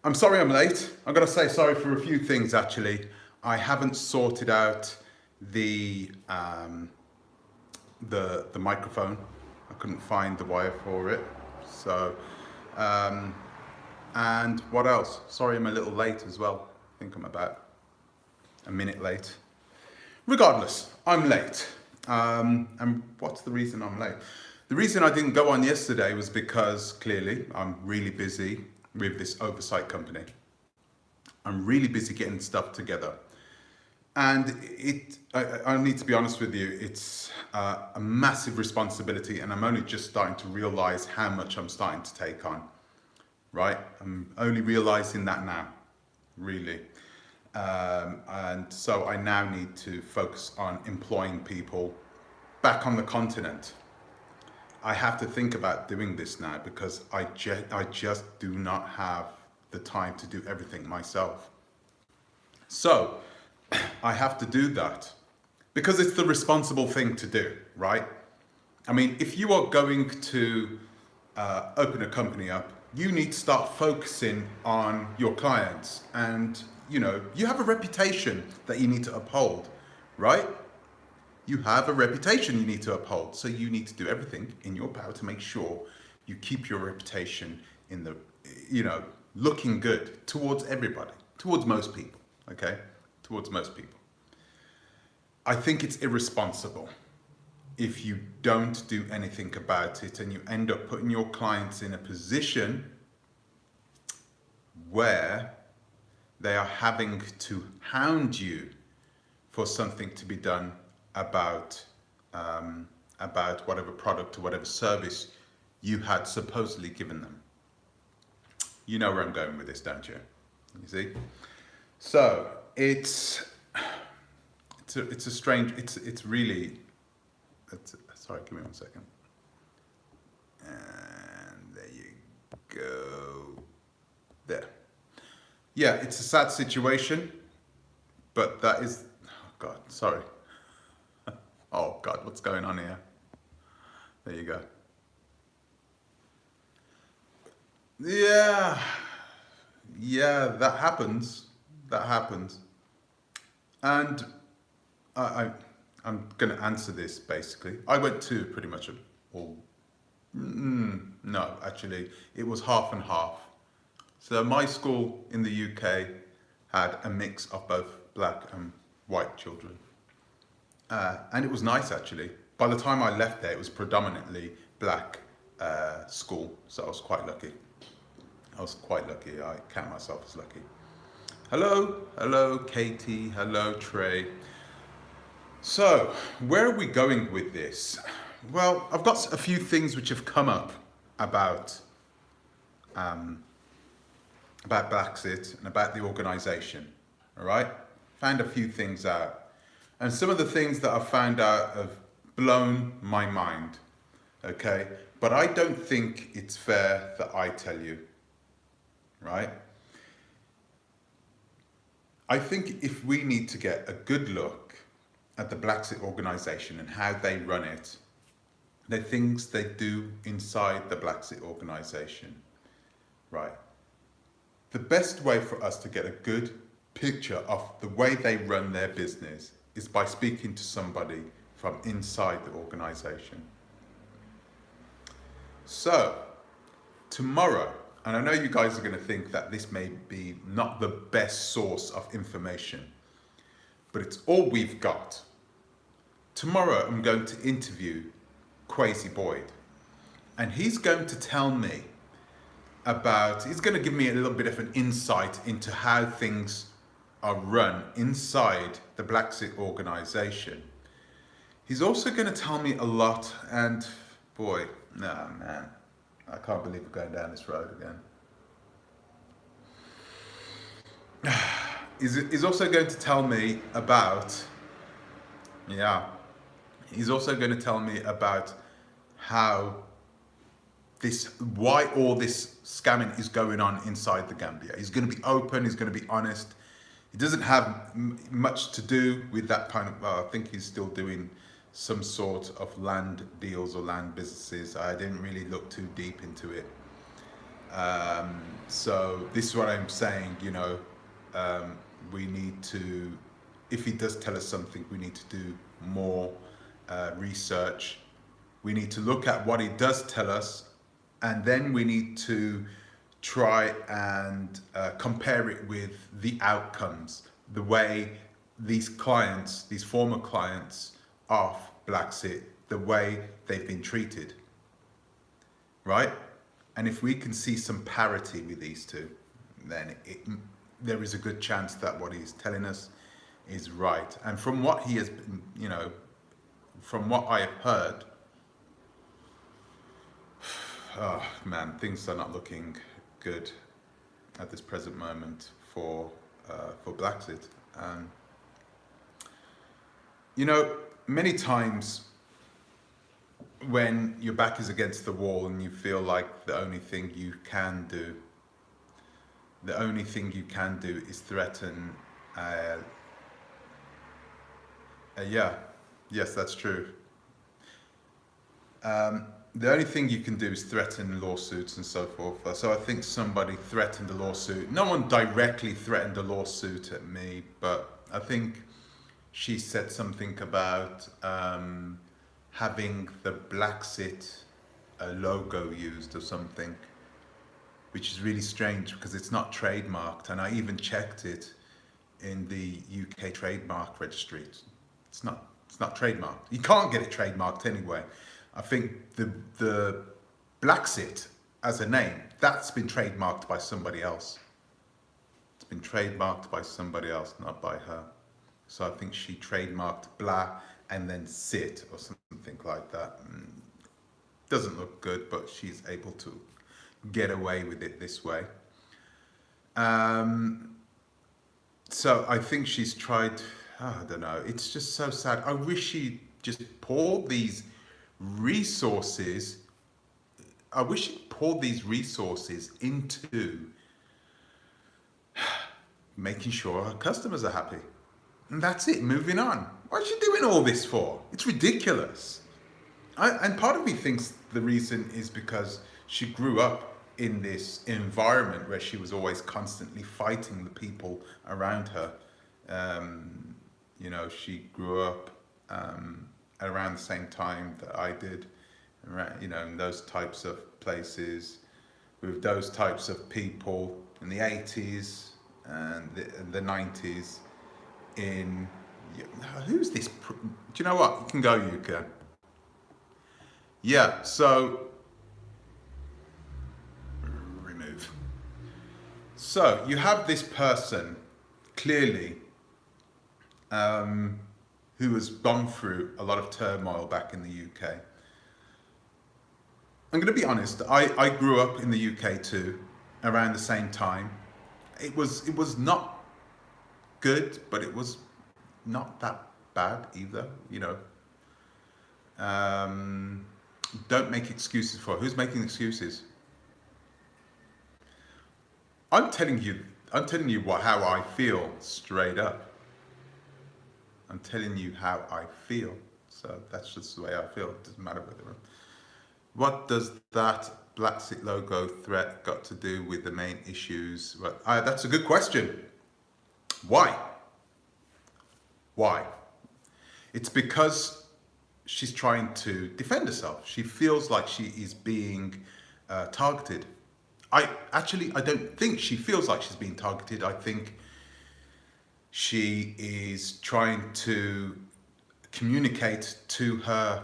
I'm sorry I'm late. I'm going to say sorry for a few things actually. I haven't sorted out the the microphone. I couldn't find the wire for it. So um, and what else? Sorry I'm a little late as well. I think I'm about a minute late. Regardless, I'm late. And what's the reason I'm late? The reason I didn't go on yesterday was because clearly I'm really busy with this oversight company. I'm really busy getting stuff together. And I need to be honest with you, it's a massive responsibility, and I'm only just starting to realize how much I'm starting to take on, right? I'm only realizing that now, really. And so I now need to focus on employing people back on the continent. I have to think about doing this now because I just do not have the time to do everything myself. So I have to do that because it's the responsible thing to do, right? I mean, if you are going to open a company up, you need to start focusing on your clients, and you have a reputation that you need to uphold, right? You have a reputation you need to uphold, so you need to do everything in your power to make sure you keep your reputation in the, looking good towards everybody, towards most people, okay? Towards most people. I think it's irresponsible if you don't do anything about it and you end up putting your clients in a position where they are having to hound you for something to be done about whatever product or whatever service you had supposedly given them. You know where I'm going with this, don't you? You see? So it's a strange. Sorry, give me 1 second. And there you go. There. Yeah, it's a sad situation, but that is. Oh God, sorry. Oh God, what's going on here? There you go. Yeah, that happens. That happens. And I'm going to answer this basically. I went to pretty much all. No, actually, it was half and half. So my school in the UK had a mix of both black and white children. And it was nice actually. By the time I left there, it was predominantly black school. So I was quite lucky. I count myself as lucky. Hello, Katie. Hello, Trey. So, where are we going with this? Well, I've got a few things which have come up about Brexit and about the organisation. All right, found a few things out, and some of the things that I've found out have blown my mind. Okay, but I don't think it's fair that I tell you. Right? I think if we need to get a good look at the Brexit organisation and how they run it, the things they do inside the Brexit organisation, right? The best way for us to get a good picture of the way they run their business is by speaking to somebody from inside the organisation. So, tomorrow, and I know you guys are going to think that this may be not the best source of information, but it's all we've got. Tomorrow I'm going to interview Kwesi Boyd, and he's going to tell me he's going to give me a little bit of an insight into how things are run inside the Brexit organisation. He's also going to tell me a lot, and boy, no man, I can't believe we're going down this road again. He's also going to tell me about, he's also going to tell me about why all this scamming is going on inside the Gambia. He's going to be open, he's going to be honest. He doesn't have much to do with that kind of, I think he's still doing some sort of land deals or land businesses. I didn't really look too deep into it. So this is what I'm saying, you know, we need to, if he does tell us something, we need to do more research. We need to look at what he does tell us, and then we need to try and compare it with the outcomes, the way these clients, these former clients of Blacksit, the way they've been treated, right? And if we can see some parity with these two, then there is a good chance that what he's telling us is right. And from what he has been, you know, from what I have heard, oh man, things are not looking good at this present moment for Blacksit. You know, many times when your back is against the wall and you feel like the only thing you can do is threaten, yes, that's true. The only thing you can do is threaten lawsuits and so forth. So I think somebody threatened a lawsuit. No one directly threatened a lawsuit at me, but I think she said something about having the Blacksit logo used or something, which is really strange because it's not trademarked, and I even checked it in the UK trademark registry. It's not trademarked. You can't get it trademarked anyway. I think the Blacksit as a name, that's been trademarked by somebody else. It's been trademarked by somebody else, not by her. So I think she trademarked blah and then sit or something like that. Doesn't look good, but she's able to get away with it this way. So I think she's tried, I don't know, it's just so sad. I wish she just poured these resources, into making sure her customers are happy. And that's it, moving on. What's she doing all this for? It's ridiculous. And part of me thinks the reason is because she grew up in this environment where she was always constantly fighting the people around her. You know, she grew up around the same time that I did, you know, in those types of places, with those types of people in the 80s and the 90s. Who's this? Do you know what? You can go, you can. Yeah, so remove. So you have this person clearly who has gone through a lot of turmoil back in the UK. I'm going to be honest, I grew up in the UK too, around the same time. It was not good, but it was not that bad either, you know. Don't make excuses for who's making excuses. I'm telling you how I feel straight up. I'm telling you how I feel. So that's just the way I feel. It doesn't matter whether. What does that Blacksit logo threat got to do with the main issues? Well, that's a good question. Why? Why? It's because she's trying to defend herself. She feels like she is being targeted. I don't think she feels like she's being targeted. I think she is trying to communicate to her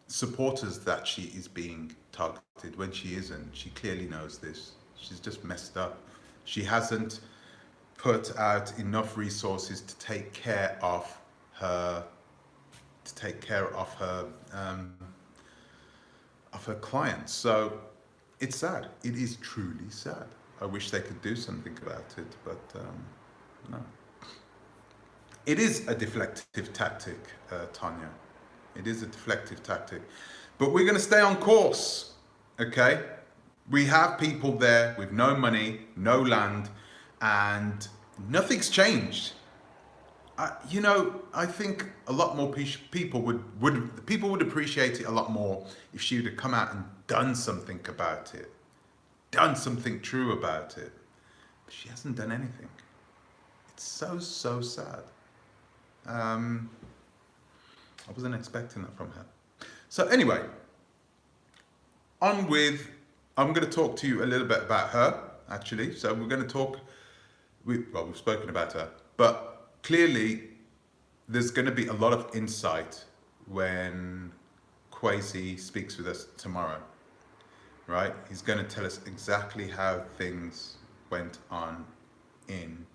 supporters that she is being targeted when she isn't. She clearly knows this. She's just messed up. She hasn't put out enough resources to take care of her clients. So it's sad. It is truly sad. I wish they could do something about it, but no. It is a deflective tactic, Tanya. It is a deflective tactic. But we're going to stay on course, okay? We have people there with no money, no land, and nothing's changed. You know, I think a lot more people would appreciate it a lot more if she would have come out and done something about it. done something true about it. But she hasn't done anything. It's so, so sad. I wasn't expecting that from her. So anyway, I'm going to talk to you a little bit about her, actually. So we're going to talk, we've spoken about her, but clearly there's going to be a lot of insight when Kwesi speaks with us tomorrow, right? He's going to tell us exactly how things went on in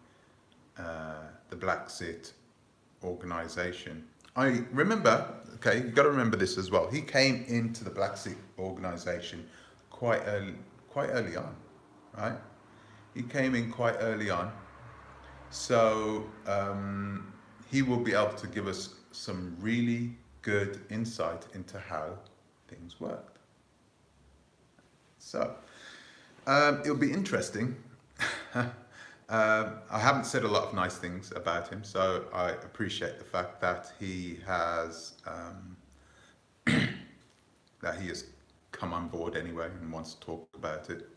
the Black Sit organization. I remember, okay, you've got to remember this as well. He came into the Black Sit organization quite early on, right? He came in quite early on. So he will be able to give us some really good insight into how things worked. So it'll be interesting. I haven't said a lot of nice things about him, so I appreciate the fact that he has come on board anyway and wants to talk about it.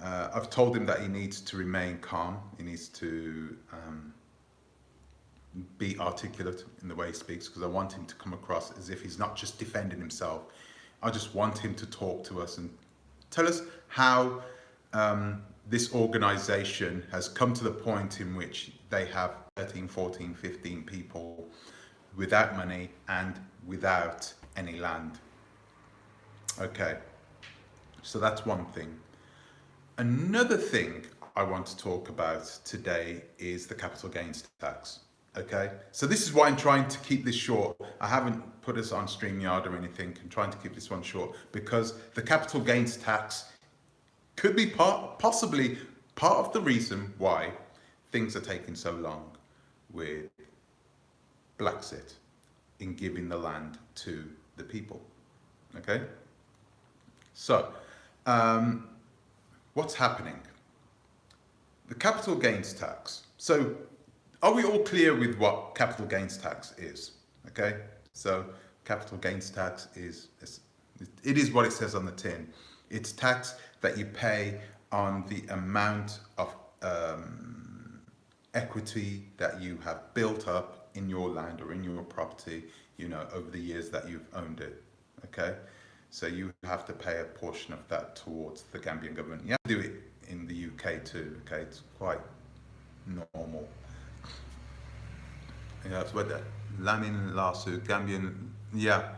I've told him that he needs to remain calm. He needs to be articulate in the way he speaks, because I want him to come across as if he's not just defending himself. I just want him to talk to us and tell us how this organization has come to the point in which they have 13, 14, 15 people without money and without any land. Okay, so that's one thing. Another thing I want to talk about today is the capital gains tax. Okay, so this is why I'm trying to keep this short. I haven't put us on StreamYard or anything. I'm trying to keep this one short because the capital gains tax could be possibly part of the reason why things are taking so long with Black Sit in giving the land to the people. Okay, so what's happening? The capital gains tax. So are we all clear with what capital gains tax is? Okay, so capital gains tax is what it says on the tin. It's tax that you pay on the amount of equity that you have built up in your land or in your property, you know, over the years that you've owned it. Okay, so you have to pay a portion of that towards the Gambian government. You have to do it in the UK too. Okay, it's quite normal. Yeah, that's what that Lamin lawsuit, Gambian, yeah.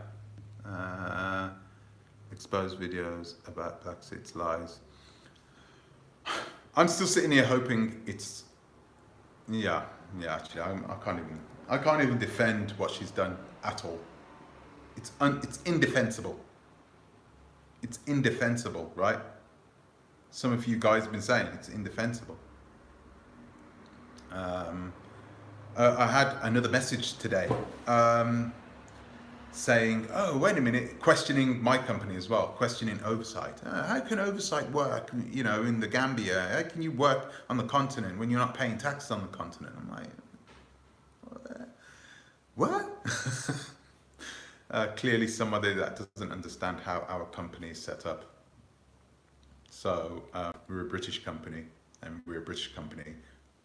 Exposed videos about Black Sit's lies. I'm still sitting here hoping it's, actually, I can't even defend what she's done at all. It's indefensible. It's indefensible, right? Some of you guys have been saying it's indefensible. I had another message today saying, oh, wait a minute, questioning my company as well, questioning oversight. How can oversight work, you know, in the Gambia? How can you work on the continent when you're not paying taxes on the continent? I'm like, what? Clearly somebody that doesn't understand how our company is set up. So we're a British company, and we're a British company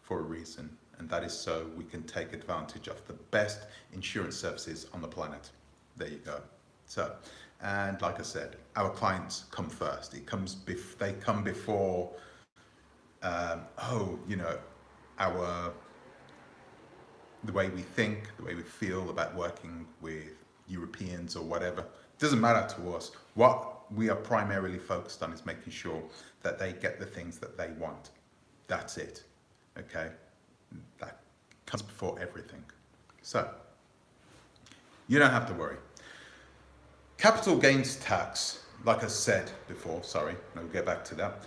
for a reason, and that is so we can take advantage of the best insurance services on the planet. There you go. So, and like I said, our clients come first. They come before, you know, the way we think, the way we feel about working with Europeans or whatever. Doesn't matter to us. What we are primarily focused on is making sure that they get the things that they want. That's it. Okay? That comes before everything. So, you don't have to worry. Capital gains tax, like I said before, sorry, I'll get back to that,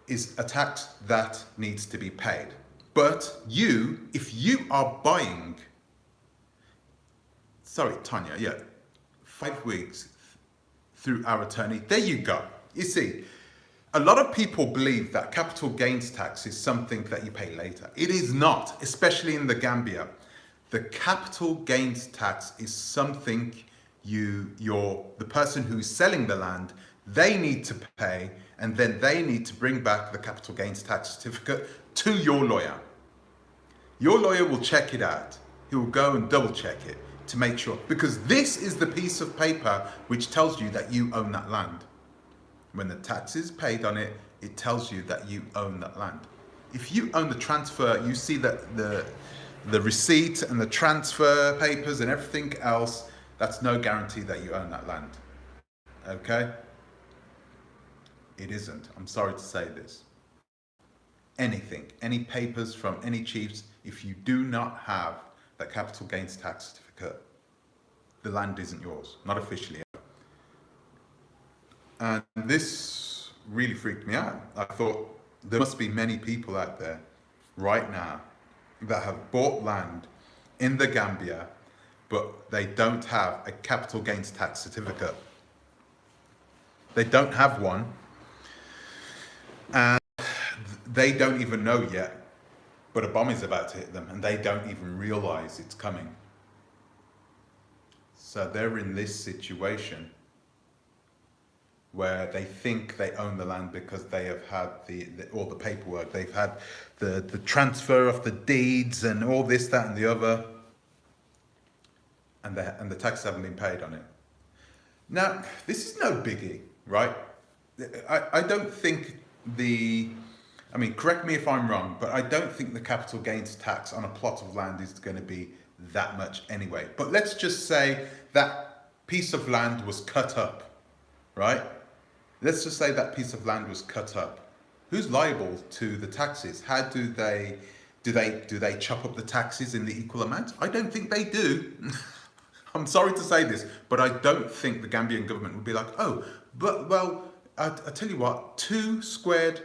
is a tax that needs to be paid. But if you are buying, sorry, Tanya, yeah, 5 weeks through our attorney, there you go. You see, a lot of people believe that capital gains tax is something that you pay later. It is not, especially in the Gambia. The capital gains tax is something the person who's selling the land, they need to pay, And then they need to bring back the capital gains tax certificate to your lawyer. Your lawyer will check it out. He will go and double check it to make sure, because this is the piece of paper which tells you that you own that land. When the tax is paid on it, it tells you that you own that land. If you own the transfer, you see that the receipt and the transfer papers and everything else, that's no guarantee that you own that land. Okay? It isn't. I'm sorry to say this. Anything, any papers from any chiefs, if you do not have that capital gains tax certificate, the land isn't yours, not officially. And this really freaked me out. I thought there must be many people out there right now that have bought land in the Gambia, but they don't have a capital gains tax certificate. They don't have one, and they don't even know yet, but a bomb is about to hit them, and they don't even realize it's coming. So they're in this situation where they think they own the land because they have had all the paperwork. They've had the transfer of the deeds and all this, that, and the other, and the taxes haven't been paid on it. Now, this is no biggie, right? I don't think correct me if I'm wrong, but I don't think the capital gains tax on a plot of land is going to be that much anyway. But let's just say that piece of land was cut up, right? Let's just say that piece of land was cut up. Who's liable to the taxes? How do they chop up the taxes in the equal amount? I don't think they do. I'm sorry to say this, but I don't think the Gambian government would be like, oh, but well, I tell you what, 2 squared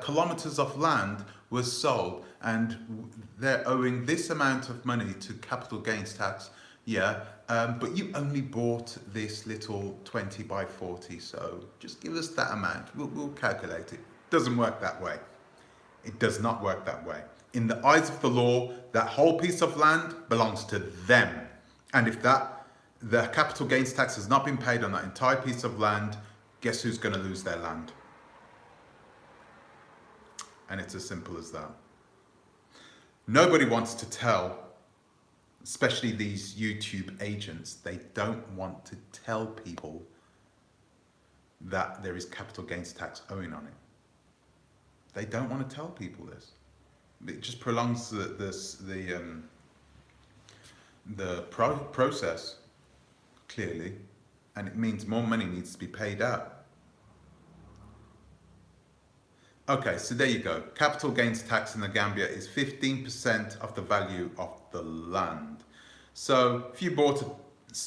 kilometers of land was sold and they're owing this amount of money to capital gains tax. Yeah, but you only bought this little 20 by 40, so just give us that amount. We'll calculate it. Doesn't work that way. It does not work that way. In the eyes of the law, that whole piece of land belongs to them. And if the capital gains tax has not been paid on that entire piece of land, guess who's going to lose their land? And it's as simple as that. Nobody wants to tell, especially these YouTube agents, they don't want to tell people that there is capital gains tax owing on it. They don't want to tell people this. It just prolongs the process, clearly, and it means more money needs to be paid out. Okay, so there you go. Capital gains tax in the Gambia is 15% of the value of the land. So if you bought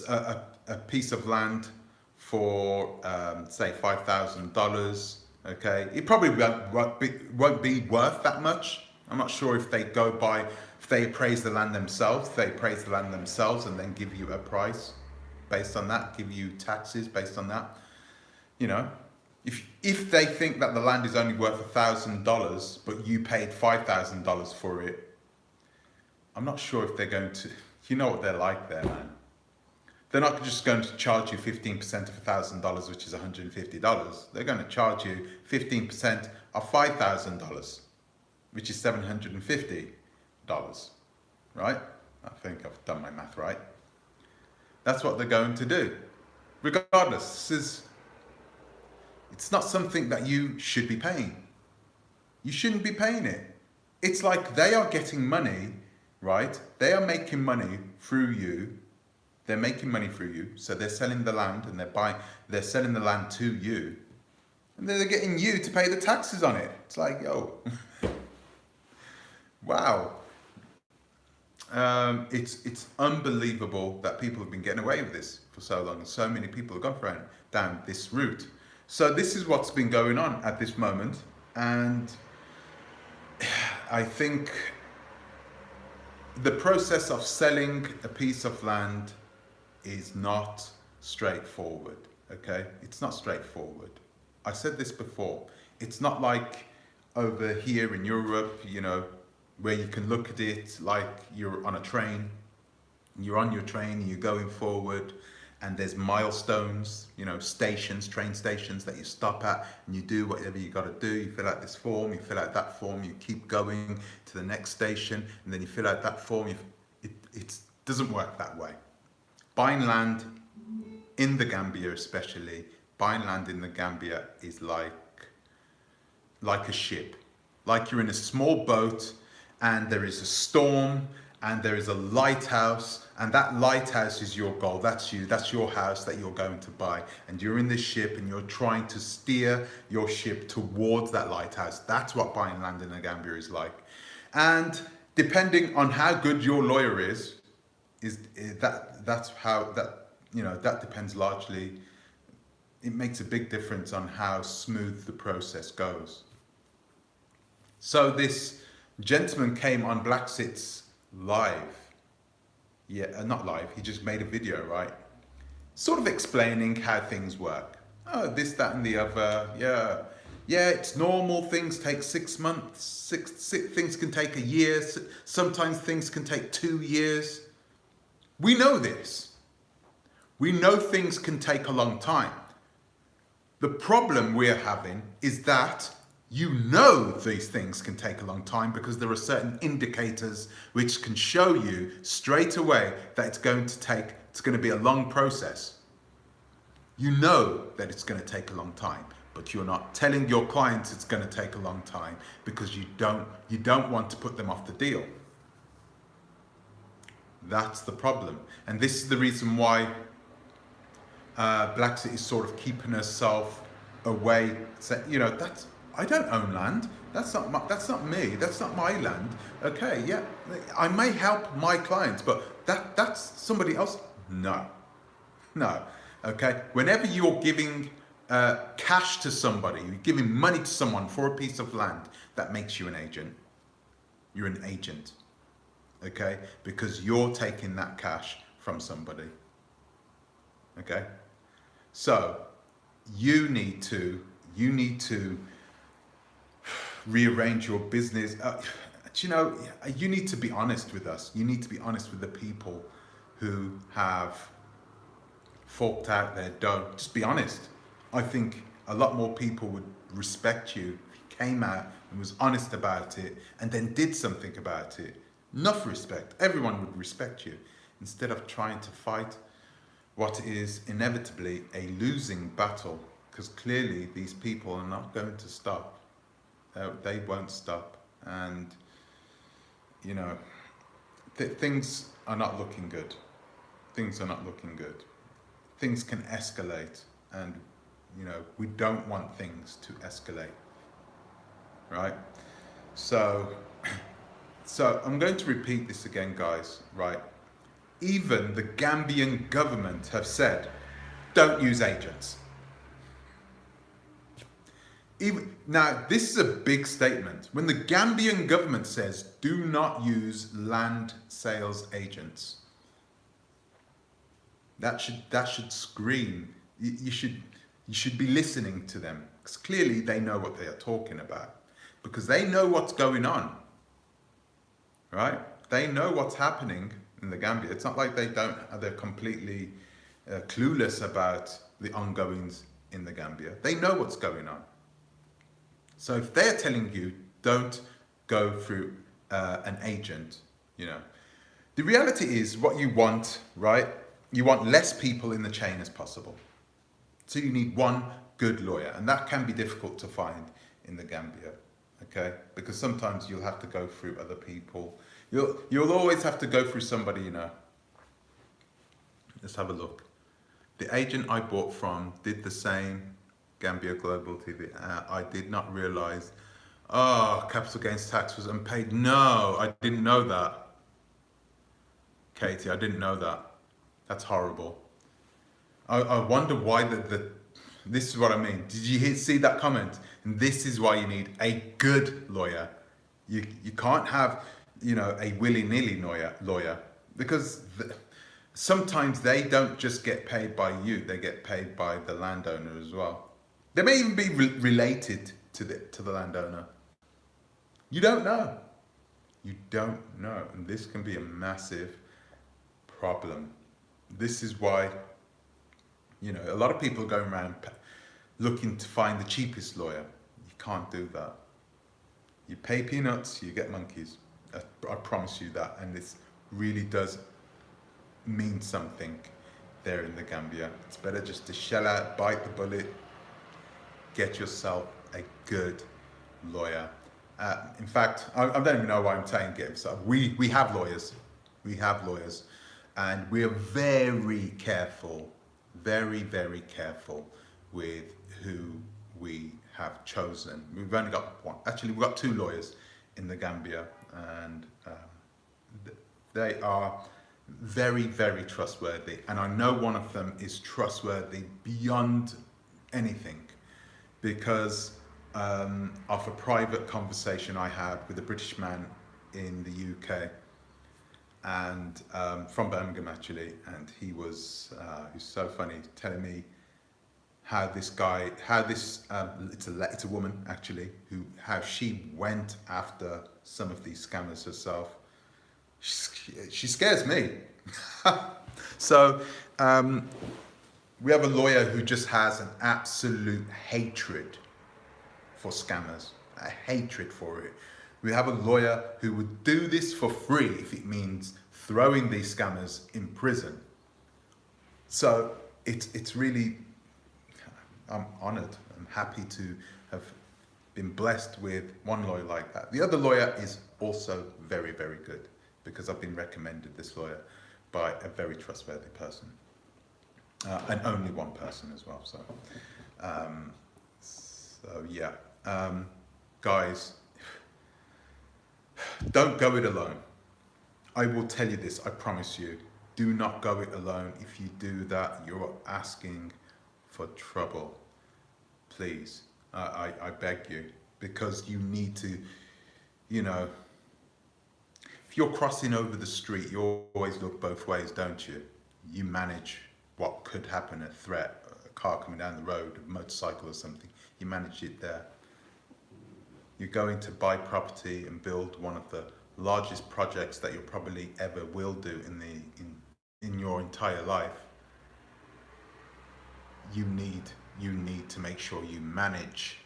a piece of land for, say, $5,000, okay, it probably won't be worth that much. I'm not sure if they appraise the land themselves. They appraise the land themselves and then give you a price based on that, give you taxes based on that. You know, if they think that the land is only worth $1,000, but you paid $5,000 for it, I'm not sure if they're going to, you know what they're like there, man. They're not just going to charge you 15% of $1,000, which is $150. They're going to charge you 15% of $5,000, which is $750, right? I think I've done my math right. That's what they're going to do. Regardless, it's not something that you should be paying. You shouldn't be paying it. It's like they are getting money, right? They are making money through you. They're making money through you. So they're selling the land and they're selling the land to you. And then they're getting you to pay the taxes on it. It's like, yo, wow. It's unbelievable that people have been getting away with this for so long. And so many people have gone down this route. So this is what's been going on at this moment. And I think the process of selling a piece of land is not straightforward, okay? It's not straightforward. I said this before. It's not like over here in Europe, you know, where you can look at it like you're on a train. You're on your train, you're going forward, and there's milestones, you know, stations, train stations that you stop at, and you do whatever you got to do. You fill out this form, you fill out that form, you keep going to the next station, and then you fill out that form. It doesn't work that way. Buying land in the Gambia, especially, buying land in the Gambia is like a ship. Like you're in a small boat and there is a storm and there is a lighthouse, and that lighthouse is your goal. That's you. That's your house that you're going to buy. And you're in this ship and you're trying to steer your ship towards that lighthouse. That's what buying land in the Gambia is like. And depending on how good your lawyer is that's how that, you know, that depends largely. It makes a big difference on how smooth the process goes. So this gentleman came on Blacksit's live. Yeah, not live, he just made a video, right? Sort of explaining how things work. Oh, this, that, and the other. Yeah, it's normal. Things take 6 months. Things can take a year. Sometimes things can take 2 years. We know this. We know things can take a long time. The problem we're having is that you know these things can take a long time because there are certain indicators which can show you straight away that it's going to be a long process. You know that it's going to take a long time, but you're not telling your clients it's going to take a long time because you don't want to put them off the deal. That's the problem. And this is the reason why Blacksit is sort of keeping herself away. You know, I don't own land. That's not me. That's not my land. Okay, yeah, I may help my clients, but that's somebody else. No. Okay. Whenever you're giving cash to somebody, you're giving money to someone for a piece of land, that makes you an agent. You're an agent. Okay, because you're taking that cash from somebody. Okay, so you need to rearrange your business. You know, you need to be honest with us. You need to be honest with the people who have forked out their dough. Just be honest. I think a lot more people would respect you if you came out and was honest about it and then did something about it. Enough respect. Everyone would respect you instead of trying to fight what is inevitably a losing battle, because clearly these people are not going to stop. They won't stop, and you know, things are not looking good. Things are not looking good. Things can escalate, and you know, we don't want things to escalate, right? So I'm going to repeat this again, guys, right? Even the Gambian government have said, don't use agents. Now, this is a big statement. When the Gambian government says, do not use land sales agents, that should scream. You should be listening to them, because clearly they know what they are talking about, because they know what's going on. Right? They know what's happening in the Gambia. It's not like they're completely clueless about the ongoings in the Gambia. They know what's going on. So if they're telling you don't go through an agent, you know, the reality is what you want, right? You want less people in the chain as possible. So you need one good lawyer, and that can be difficult to find in the Gambia. Okay, because sometimes you'll have to go through other people. You'll always have to go through somebody, you know. Let's have a look. The agent I bought from did the same. Gambia Global TV. I did not realize. Oh, capital gains tax was unpaid. No, I didn't know that. Katie, I didn't know that. That's horrible. I wonder why this is what I mean. Did you see that comment? And this is why you need a good lawyer. You can't have, you know, a willy-nilly lawyer, because sometimes they don't just get paid by you, they get paid by the landowner as well. They may even be related to the landowner. You don't know. You don't know. And this can be a massive problem. This is why You know, a lot of people are going around looking to find the cheapest lawyer. You can't do that. You pay peanuts, you get monkeys. I promise you that, and this really does mean something there in the Gambia. It's better just to shell out, bite the bullet, get yourself a good lawyer. In fact, I don't even know why I'm saying get yourself. We have lawyers. We have lawyers, and we are very careful, very, very careful with who we have chosen. We've only got one. Actually, we've got two lawyers in the Gambia, and they are very, very trustworthy. And I know one of them is trustworthy beyond anything because of a private conversation I had with a British man in the UK, and from Birmingham actually, and he was so funny, telling me how this guy, it's a woman actually, how she went after some of these scammers herself. She scares me. So we have a lawyer who just has an absolute hatred for scammers, a hatred for it. We have a lawyer who would do this for free if it means throwing these scammers in prison. So it's really, I'm honoured. I'm happy to have been blessed with one lawyer like that. The other lawyer is also very, very good because I've been recommended this lawyer by a very trustworthy person, and only one person as well. So yeah, guys, don't go it alone. I will tell you this, I promise you, do not go it alone. If you do that, you're asking for trouble. Please, I beg you, because you need to, you know, if you're crossing over the street, you always look both ways, don't you? You manage what could happen, a threat, a car coming down the road, a motorcycle or something, you manage it there. You're going to buy property and build one of the largest projects that you probably ever will do in your entire life. You need to make sure you manage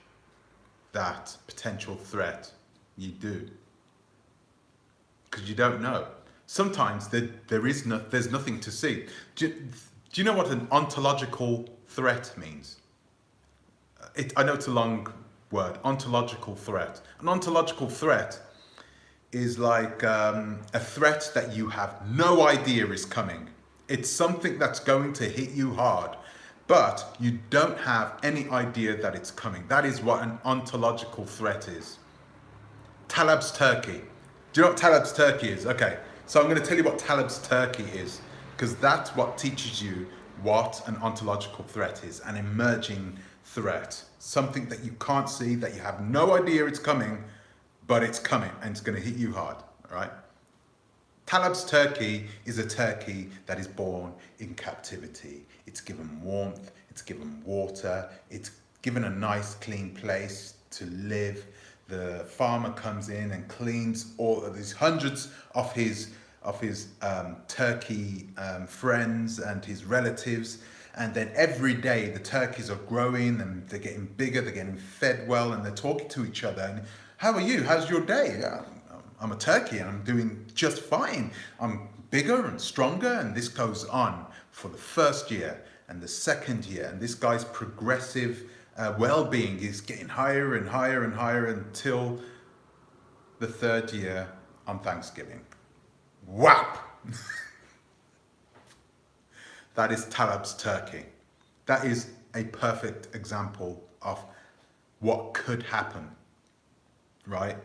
that potential threat. You do, because you don't know. Sometimes there's nothing to see. Do you know what an ontological threat means? I know it's a long word, ontological threat. An ontological threat is like a threat that you have no idea is coming. It's something that's going to hit you hard, but you don't have any idea that it's coming. That is what an ontological threat is. Talab's turkey. Do you know what Talab's turkey is? Okay, so I'm going to tell you what Talab's turkey is, because that's what teaches you what an ontological threat is, an emerging threat. Something that you can't see, that you have no idea it's coming, but it's coming and it's going to hit you hard, all right? Talab's turkey is a turkey that is born in captivity. It's given warmth, it's given water, it's given a nice clean place to live. The farmer comes in and cleans all of these hundreds of his turkey friends and his relatives, and then every day the turkeys are growing and they're getting bigger, they're getting fed well, and they're talking to each other. And how are you? How's your day? Yeah, I'm a turkey and I'm doing just fine. I'm bigger and stronger, and this goes on for the first year and the second year, and this guy's progressive well-being is getting higher and higher and higher until the third year on Thanksgiving. Whap! That is Talab's turkey. That is a perfect example of what could happen, right?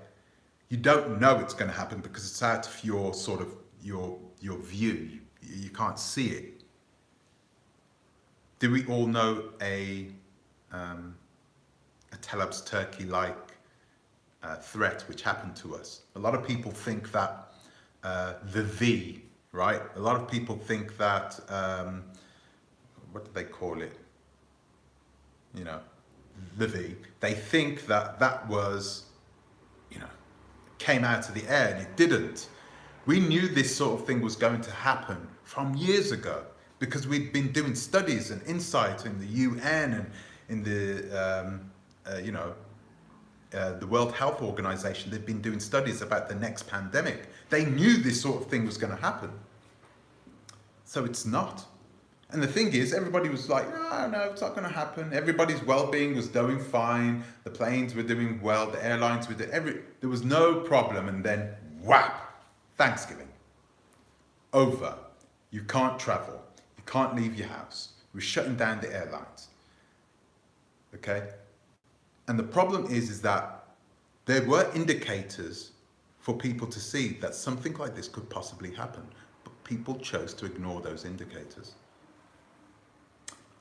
You don't know it's going to happen because it's out of your sort of your view. You can't see it. Do we all know a Talab's turkey-like threat which happened to us? A lot of people think that the V, right? A lot of people think that, what do they call it? You know, the V. They think that that was, you know, came out of the air, and it didn't. We knew this sort of thing was going to happen from years ago. because we'd been doing studies and insight in the UN and in the World Health Organization. They've been doing studies about the next pandemic. They knew this sort of thing was going to happen. So it's not. And the thing is, everybody was like, no, it's not going to happen. Everybody's well-being was doing fine. The planes were doing well. The airlines were doing there was no problem. And then, whap, Thanksgiving. Over. You can't travel. You can't leave your house. We're shutting down the airlines. Okay? And the problem is that there were indicators for people to see that something like this could possibly happen. But people chose to ignore those indicators.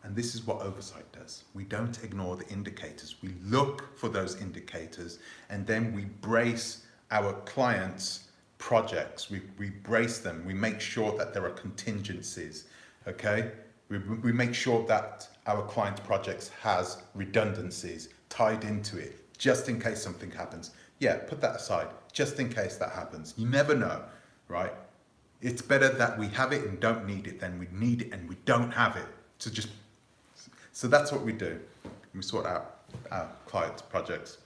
And this is what oversight does. We don't ignore the indicators. We look for those indicators, and then we brace our clients' projects. We brace them. We make sure that there are contingencies, okay? We make sure that our client projects has redundancies tied into it, just in case something happens. Yeah, put that aside, just in case that happens. You never know, right? It's better that we have it and don't need it than we need it and we don't have it. So that's what we do. We sort out our clients' projects.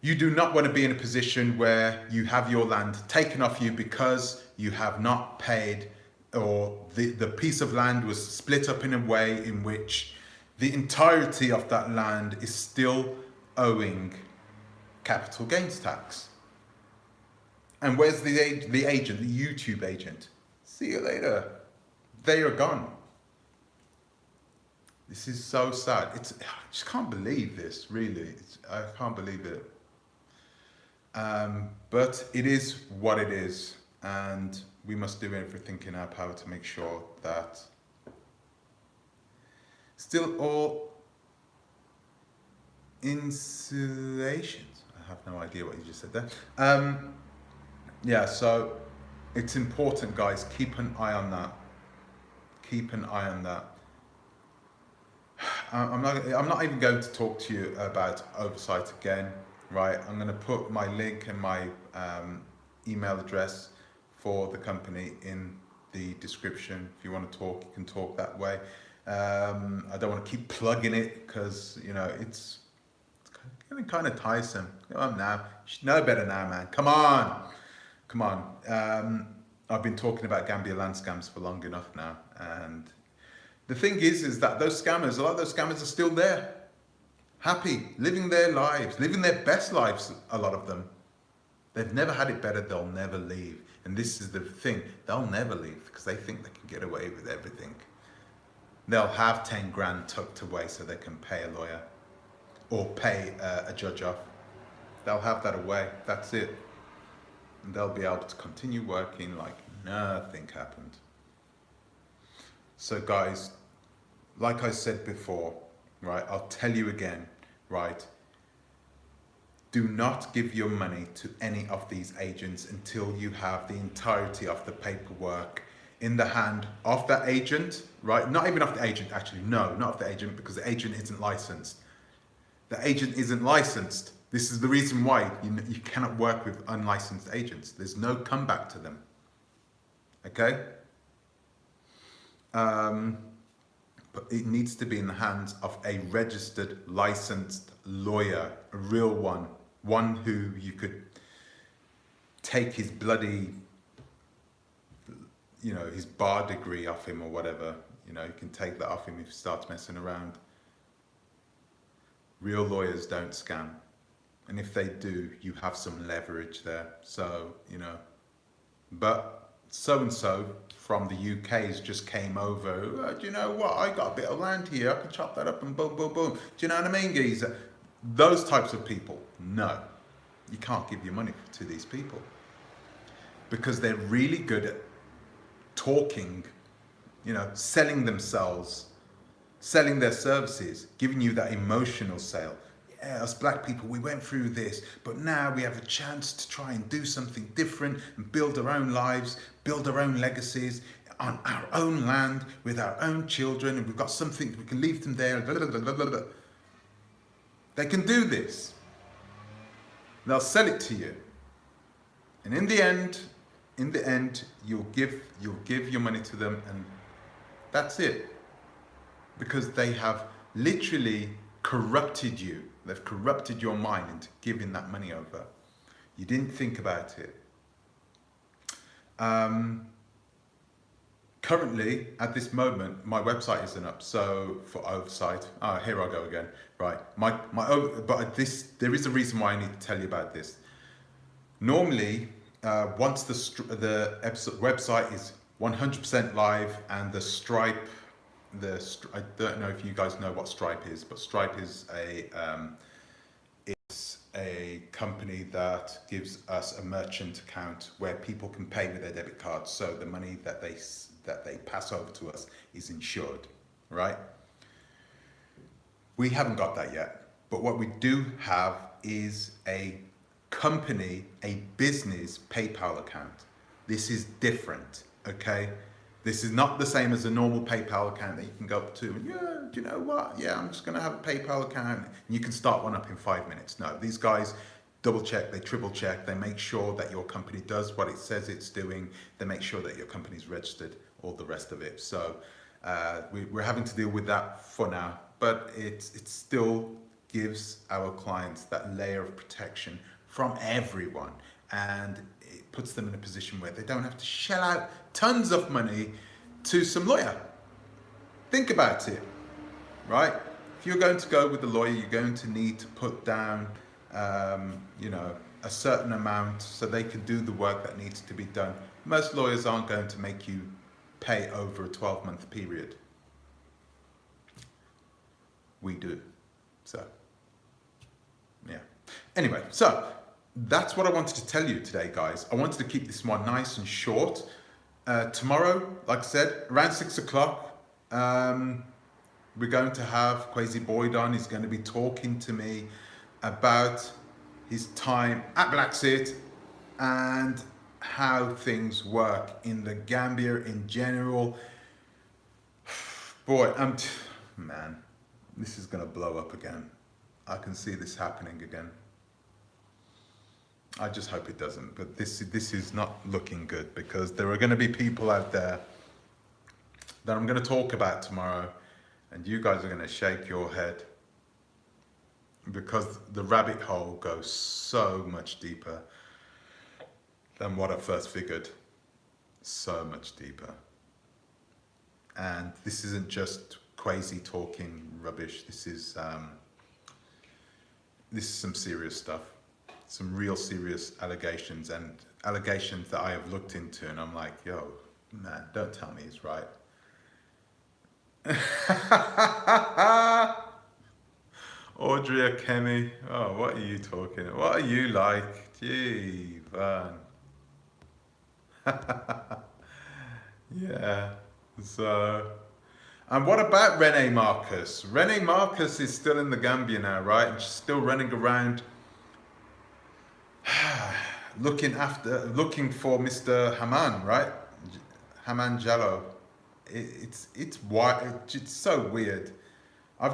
You do not want to be in a position where you have your land taken off you because you have not paid, or the piece of land was split up in a way in which the entirety of that land is still owing capital gains tax. And where's the agent, the YouTube agent? See you later. They are gone. This is so sad. I just can't believe this, really. I can't believe it. But it is what it is. And we must do everything in our power to make sure that still all insulations. I have no idea what you just said there. Yeah, so it's important, guys. Keep an eye on that. Keep an eye on that. I'm not even going to talk to you about oversight again, right? I'm going to put my link and my email address for the company in the description. If you want to talk, you can talk that way. I don't want to keep plugging it because, it's getting kind of tiresome. Come on now. You should know better now, man. Come on. I've been talking about Gambia land scams for long enough now, and the thing is that those scammers, a lot of those scammers are still there, happy, living their lives, living their best lives, a lot of them. They've never had it better, they'll never leave. And this is the thing, they'll never leave because they think they can get away with everything. They'll have 10 grand tucked away so they can pay a lawyer or pay a judge off. They'll have that away, that's it. And they'll be able to continue working like nothing happened. So guys, like I said before, right, I'll tell you again, right, do not give your money to any of these agents until you have the entirety of the paperwork in the hand of that agent, right? Not even of the agent, actually, no, not of the agent, because the agent isn't licensed. The agent isn't licensed. This is the reason why you cannot work with unlicensed agents. There's no comeback to them, okay? But it needs to be in the hands of a registered, licensed lawyer, a real one who you could take his bloody, his bar degree off him or whatever. You can take that off him if he starts messing around. Real lawyers don't scam. And if they do, you have some leverage there. So, but so-and-so from the UK's just came over. Do you know what? I got a bit of land here. I can chop that up and boom, boom, boom. Do you know what I mean, geezer? Those types of people, no. You can't give your money to these people because they're really good at talking, selling themselves, selling their services, giving you that emotional sale. Yeah, us black people, we went through this, but now we have a chance to try and do something different and build our own lives, build our own legacies on our own land with our own children, and we've got something, we can leave them there. Blah, blah, blah, blah, blah. They can do this. They'll sell it to you. And in the end, you'll give your money to them, and That's it. Because they have literally corrupted you. They've corrupted your mind into giving that money over. You didn't think about it. Currently, at this moment, my website isn't up. So for oversight, here I go again. Right, there is a reason why I need to tell you about this. Normally, once the website is 100% live and the Stripe, I don't know if you guys know what Stripe is, but Stripe is a company that gives us a merchant account where people can pay with their debit cards. So the money that they pass over to us is insured, right? We haven't got that yet, but what we do have is a business PayPal account. This is different, okay? This is not the same as a normal PayPal account that you can go up to and, yeah, do you know what? Yeah, I'm just gonna have a PayPal account. And you can start one up in 5 minutes. No, these guys double check, they triple check, they make sure that your company does what it says it's doing. They make sure that your company's registered, all the rest of it. So we're having to deal with that for now, but it still gives our clients that layer of protection from everyone, and it puts them in a position where they don't have to shell out tons of money to some lawyer. Think about it, right? If you're going to go with the lawyer, you're going to need to put down, a certain amount so they can do the work that needs to be done. Most lawyers aren't going to make you pay over a 12-month period. We do. So, yeah. Anyway, so that's what I wanted to tell you today, guys. I wanted to keep this one nice and short. Tomorrow, like I said, around 6 o'clock, we're going to have Kwesi Boyd on. He's going to be talking to me about his time at Blacksit and how things work in the Gambia in general. Boy, man, this is going to blow up again. I can see this happening again. I just hope it doesn't, but this is not looking good, because there are going to be people out there that I'm going to talk about tomorrow, and you guys are going to shake your head, because the rabbit hole goes so much deeper than what I first figured. So much deeper. And this isn't just Kwesi talking rubbish. This is some serious stuff. Some real serious allegations, and allegations that I have looked into, and I'm like, yo, man, don't tell me he's right. Audrey Akemi, oh, what are you talking about? What are you like? Gee, man. Yeah, so, and what about Renee Marcus? Renee Marcus is still in the Gambia now, right? And she's still running around looking for Mr. Haman, right? Haman Jallo. It's so weird. I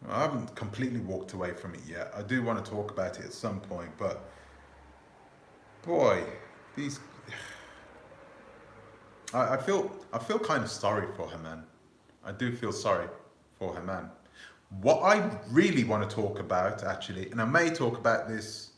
haven't completely walked away from it yet. I do want to talk about it at some point, but boy, I feel kind of sorry for her, man. I do feel sorry for her, man. What I really want to talk about, actually, and I may talk about this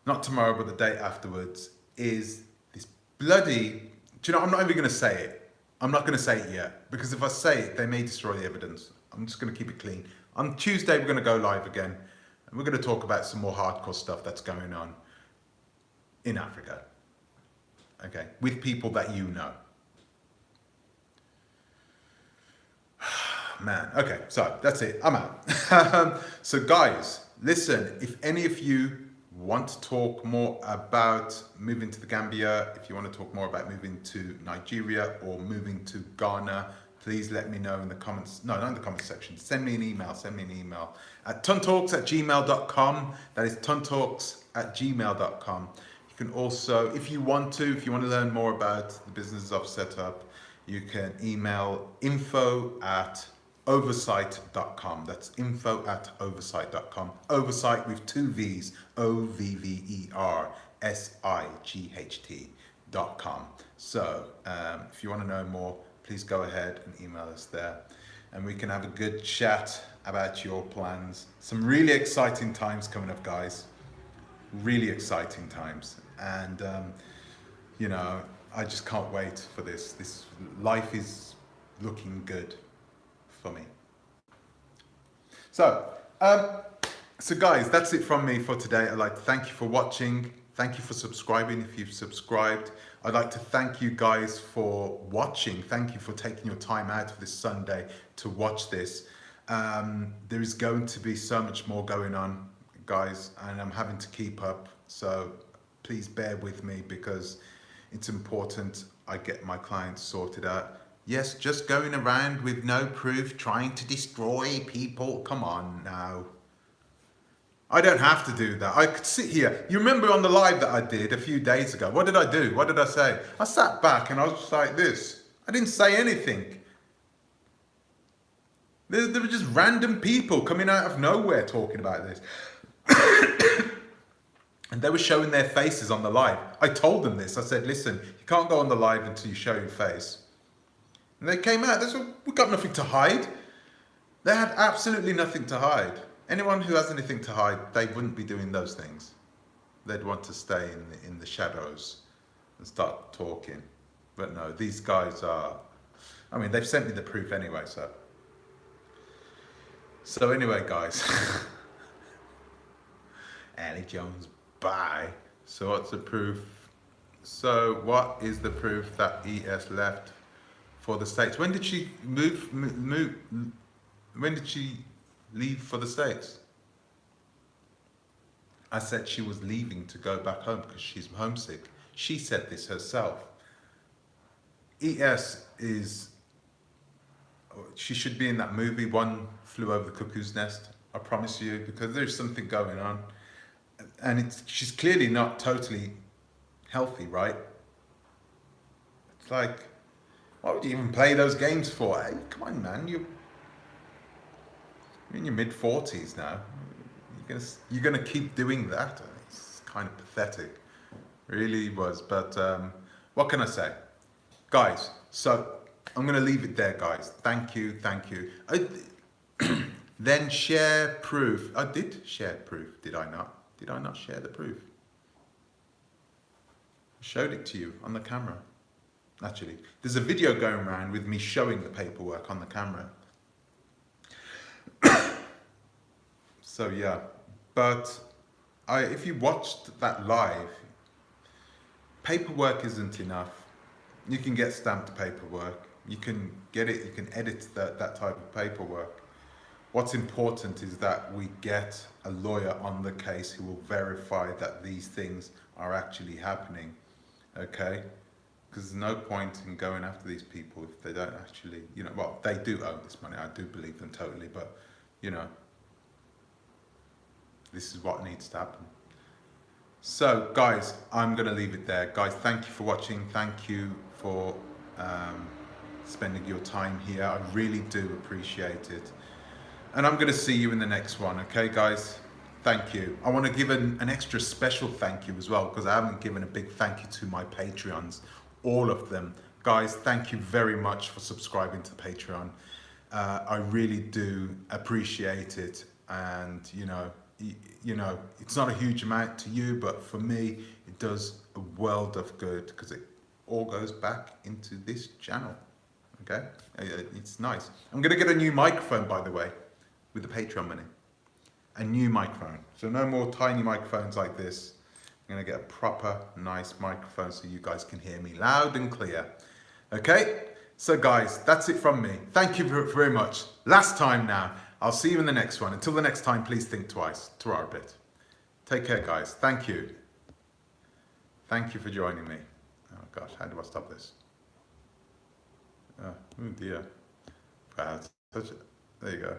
not tomorrow, but the day afterwards, is this bloody... Do you know, I'm not even going to say it. I'm not going to say it yet, because if I say it, they may destroy the evidence. I'm just going to keep it clean. On Tuesday, we're going to go live again, and we're going to talk about some more hardcore stuff that's going on in Africa. Okay, with people that you know. Man, okay, so that's it. I'm out. So guys, listen, if any of you want to talk more about moving to the Gambia, if you want to talk more about moving to Nigeria or moving to Ghana, please let me know in the comments. No, not in the comment section. Send me an email. At tuntalks@gmail.com. That is tuntalks@gmail.com. You can also, if you want to learn more about the businesses I've set up, you can email info@oversight.com. That's info@oversight.com. Oversight with 2 V's, OVVERSIGHT.com. So if you want to know more please go ahead and email us there, and we can have a good chat about your plans. Some really exciting times coming up, guys. Really exciting times. And, you know, I just can't wait for this. This life is looking good for me. So, guys, that's it from me for today. I'd like to thank you for watching. Thank you for subscribing if you've subscribed. I'd like to thank you guys for watching. Thank you for taking your time out of this Sunday to watch this. There is going to be so much more going on, guys, and I'm having to keep up. So please bear with me, because it's important I get my clients sorted out. Yes, just going around with no proof, trying to destroy people. Come on now. I don't have to do that. I could sit here. You remember on the live that I did a few days ago? What did I do? What did I say? I sat back and I was just like this. I didn't say anything. There were just random people coming out of nowhere talking about this. And they were showing their faces on the live. I told them this. I said, listen, you can't go on the live until you show your face. And they came out. They said, we've got nothing to hide. They had absolutely nothing to hide. Anyone who has anything to hide, they wouldn't be doing those things. They'd want to stay in the shadows and start talking. But no, these guys are, I mean, they've sent me the proof anyway, so. So anyway, guys. Annie Jones, bye. So what's the proof? So what is the proof that ES left for the States? When did she move when did she leave for the States? I said she was leaving to go back home because she's homesick. She said this herself. ES is, she should be in that movie, One Flew Over the Cuckoo's Nest, I promise you, because there's something going on. And she's clearly not totally healthy, right? It's like, why would you even play those games for? Hey, come on, man, you're in your mid-40s now. You're gonna keep doing that? It's kind of pathetic. Really was. But what can I say, guys? So I'm gonna leave it there, guys. Thank you, thank you. Then share proof. I did share proof, did I not? Did I not share the proof? I showed it to you on the camera. Actually, there's a video going around with me showing the paperwork on the camera. So yeah, but if you watched that live, paperwork isn't enough. You can get stamped paperwork. You can get it, you can edit that type of paperwork. What's important is that we get a lawyer on the case who will verify that these things are actually happening, okay? Because there's no point in going after these people if they don't actually, you know, well, they do own this money. I do believe them totally, but, you know, this is what needs to happen. So, guys, I'm going to leave it there. Guys, thank you for watching. Thank you for spending your time here. I really do appreciate it. And I'm going to see you in the next one, okay, guys? Thank you. I want to give an extra special thank you as well, because I haven't given a big thank you to my Patreons, all of them. Guys, thank you very much for subscribing to Patreon. I really do appreciate it. And, you know, it's not a huge amount to you, but for me, it does a world of good, because it all goes back into this channel, okay? It's nice. I'm going to get a new microphone, by the way, with the Patreon money. A new microphone. So no more tiny microphones like this. I'm going to get a proper, nice microphone so you guys can hear me loud and clear. Okay? So guys, that's it from me. Thank you very much. Last time now. I'll see you in the next one. Until the next time, please think twice. Ta-ra a bit. Take care, guys. Thank you. Thank you for joining me. Oh gosh, how do I stop this? Oh dear. Wow, there you go.